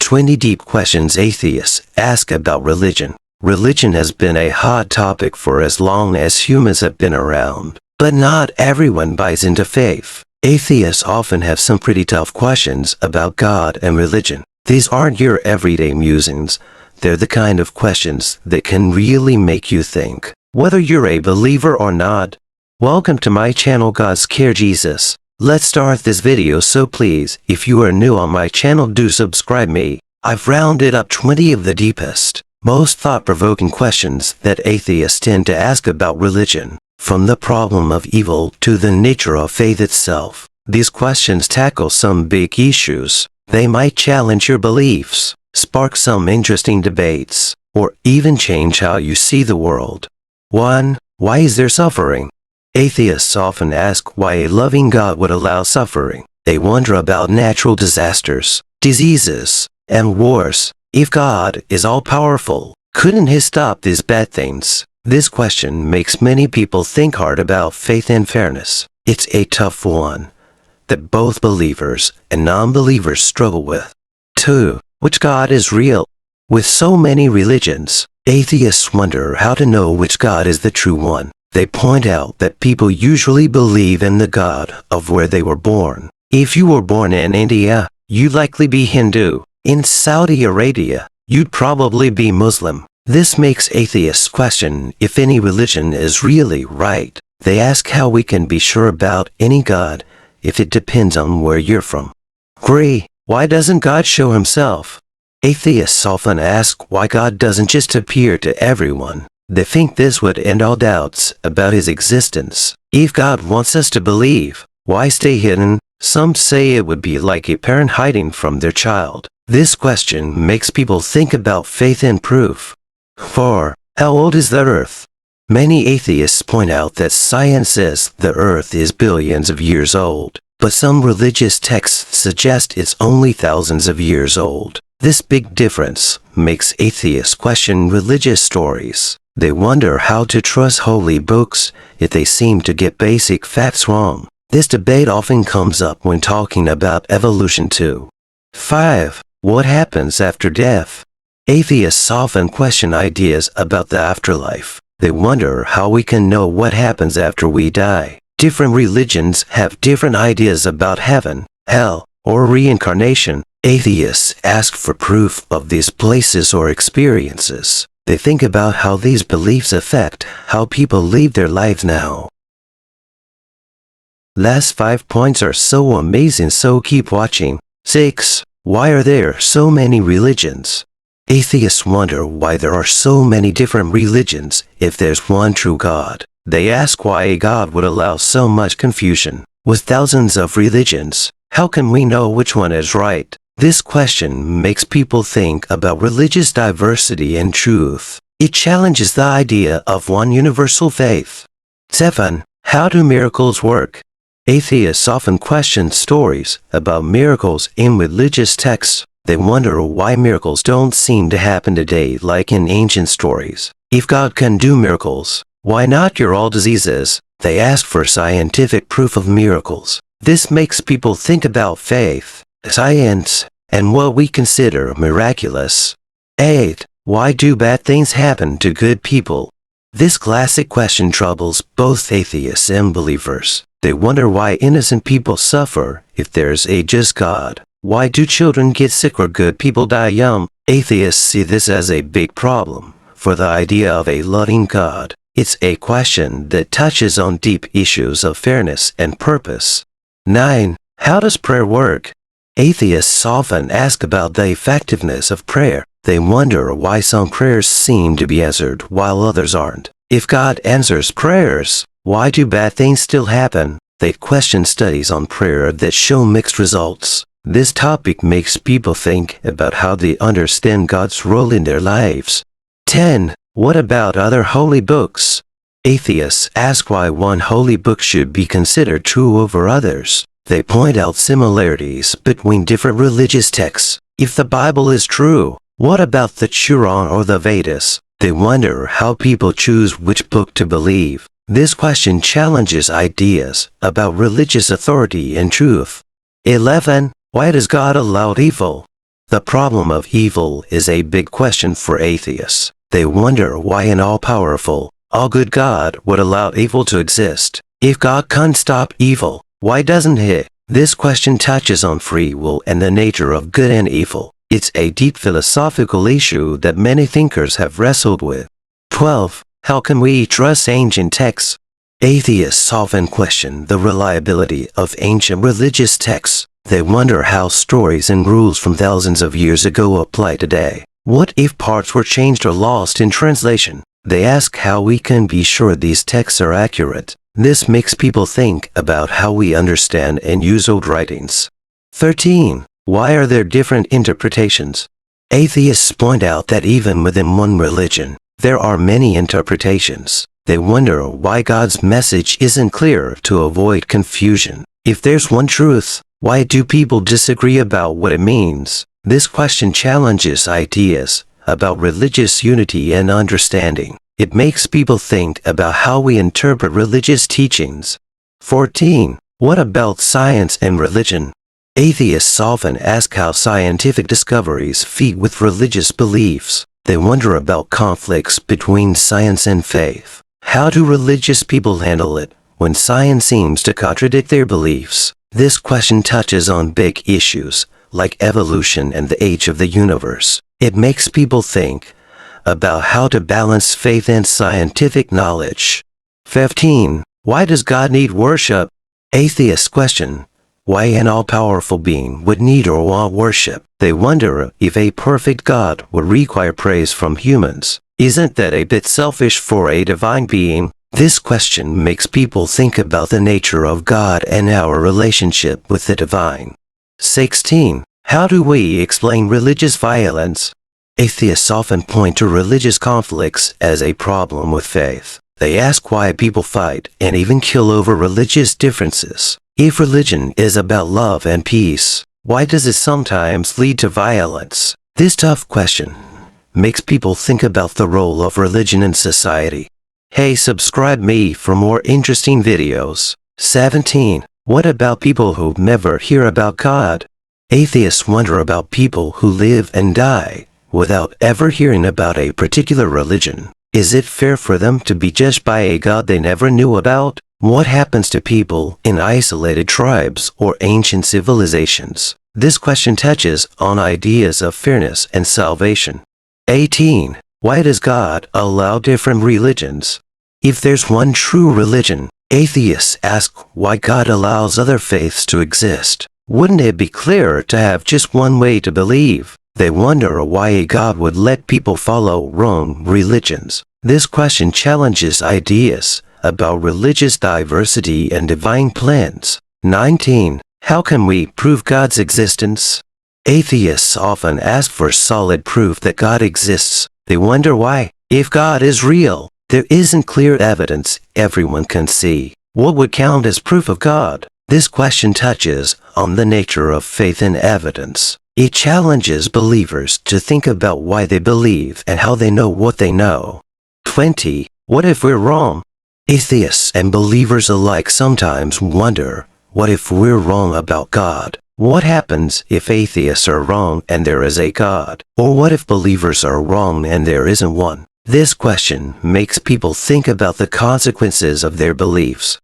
20 deep questions atheists ask about religion. Religion has been a hot topic for as long as humans have been around, but not everyone buys into faith. Atheists often have some pretty tough questions about God and religion. These aren't your everyday musings. They're the kind of questions that can really make you think, whether you're a believer or not. Welcome to my channel, God's Care Jesus. Let's start this video, so please, if you are new on my channel, do subscribe me. I've rounded up 20 of the deepest, most thought-provoking questions that atheists tend to ask about religion. From the problem of evil to the nature of faith itself, these questions tackle some big issues. They might challenge your beliefs, spark some interesting debates, or even change how you see the world. 1. Why is there suffering? Atheists often ask why a loving God would allow suffering. They wonder about natural disasters, diseases, and wars. If God is all-powerful, couldn't He stop these bad things? This question makes many people think hard about faith and fairness. It's a tough one that both believers and non-believers struggle with. 2. Which God is real? With so many religions, atheists wonder how to know which God is the true one. They point out that people usually believe in the God of where they were born. If you were born in India, you'd likely be Hindu. In Saudi Arabia, you'd probably be Muslim. This makes atheists question if any religion is really right. They ask how we can be sure about any God if it depends on where you're from. 3. Why doesn't God show Himself? Atheists often ask why God doesn't just appear to everyone. They think this would end all doubts about His existence. If God wants us to believe, why stay hidden? Some say it would be like a parent hiding from their child. This question makes people think about faith and proof. 4. How old is the Earth? Many atheists point out that science says the Earth is billions of years old, but some religious texts suggest it's only thousands of years old. This big difference makes atheists question religious stories. They wonder how to trust holy books if they seem to get basic facts wrong. This debate often comes up when talking about evolution too. 5. What happens after death? Atheists often question ideas about the afterlife. They wonder how we can know what happens after we die. Different religions have different ideas about heaven, hell, or reincarnation. Atheists ask for proof of these places or experiences. They think about how these beliefs affect how people live their lives now. Last 5 points are so amazing, so keep watching. 6. Why are there so many religions? Atheists wonder why there are so many different religions if there's one true God. They ask why a God would allow so much confusion. With thousands of religions, how can we know which one is right? This question makes people think about religious diversity and truth. It challenges the idea of one universal faith. 7. How do miracles work? Atheists often question stories about miracles in religious texts. They wonder why miracles don't seem to happen today like in ancient stories. If God can do miracles, why not cure all diseases? They ask for scientific proof of miracles. This makes people think about faith, science, and what we consider miraculous. 8. Why do bad things happen to good people? This classic question troubles both atheists and believers. They wonder why innocent people suffer if there's a just God. Why do children get sick or good people die young? Atheists see this as a big problem. For the idea of a loving God, it's a question that touches on deep issues of fairness and purpose. 9. How does prayer work? Atheists often ask about the effectiveness of prayer. They wonder why some prayers seem to be answered while others aren't. If God answers prayers, why do bad things still happen? They question studies on prayer that show mixed results. This topic makes people think about how they understand God's role in their lives. 10. What about other holy books? Atheists ask why one holy book should be considered true over others. They point out similarities between different religious texts. If the Bible is true, what about the Quran or the Vedas? They wonder how people choose which book to believe. This question challenges ideas about religious authority and truth. 11. Why does God allow evil? The problem of evil is a big question for atheists. They wonder why an all-powerful, all-good God would allow evil to exist. If God can't stop evil, why doesn't He? This question touches on free will and the nature of good and evil. It's a deep philosophical issue that many thinkers have wrestled with. 12. How can we trust ancient texts? Atheists often question the reliability of ancient religious texts. They wonder how stories and rules from thousands of years ago apply today. What if parts were changed or lost in translation? They ask how we can be sure these texts are accurate. This makes people think about how we understand and use old writings. 13. Why are there different interpretations? Atheists point out that even within one religion, there are many interpretations. They wonder why God's message isn't clear to avoid confusion. If there's one truth, why do people disagree about what it means? This question challenges ideas about religious unity and understanding. It makes people think about how we interpret religious teachings. 14. What about science and religion? Atheists often ask how scientific discoveries fit with religious beliefs. They wonder about conflicts between science and faith. How do religious people handle it when science seems to contradict their beliefs? This question touches on big issues like evolution and the age of the universe. It makes people think about how to balance faith and scientific knowledge. 15. Why does God need worship? Atheists question why an all-powerful being would need or want worship. They wonder if a perfect God would require praise from humans. Isn't that a bit selfish for a divine being? This question makes people think about the nature of God and our relationship with the divine. 16. How do we explain religious violence? Atheists often point to religious conflicts as a problem with faith. They ask why people fight and even kill over religious differences. If religion is about love and peace, why does it sometimes lead to violence? This tough question makes people think about the role of religion in society. Hey, subscribe me for more interesting videos. 17. What about people who never hear about God? Atheists wonder about people who live and die without ever hearing about a particular religion. Is it fair for them to be judged by a God they never knew about? What happens to people in isolated tribes or ancient civilizations? This question touches on ideas of fairness and salvation. 18. Why does God allow different religions? If there's one true religion, atheists ask why God allows other faiths to exist. Wouldn't it be clearer to have just one way to believe? They wonder why a God would let people follow wrong religions. This question challenges ideas about religious diversity and divine plans. 19. How can we prove God's existence? Atheists often ask for solid proof that God exists. They wonder why. If God is real, there isn't clear evidence everyone can see. What would count as proof of God? This question touches on the nature of faith and evidence. It challenges believers to think about why they believe and how they know what they know. 20. What if we're wrong? Atheists and believers alike sometimes wonder, what if we're wrong about God? What happens if atheists are wrong and there is a God? Or what if believers are wrong and there isn't one? This question makes people think about the consequences of their beliefs.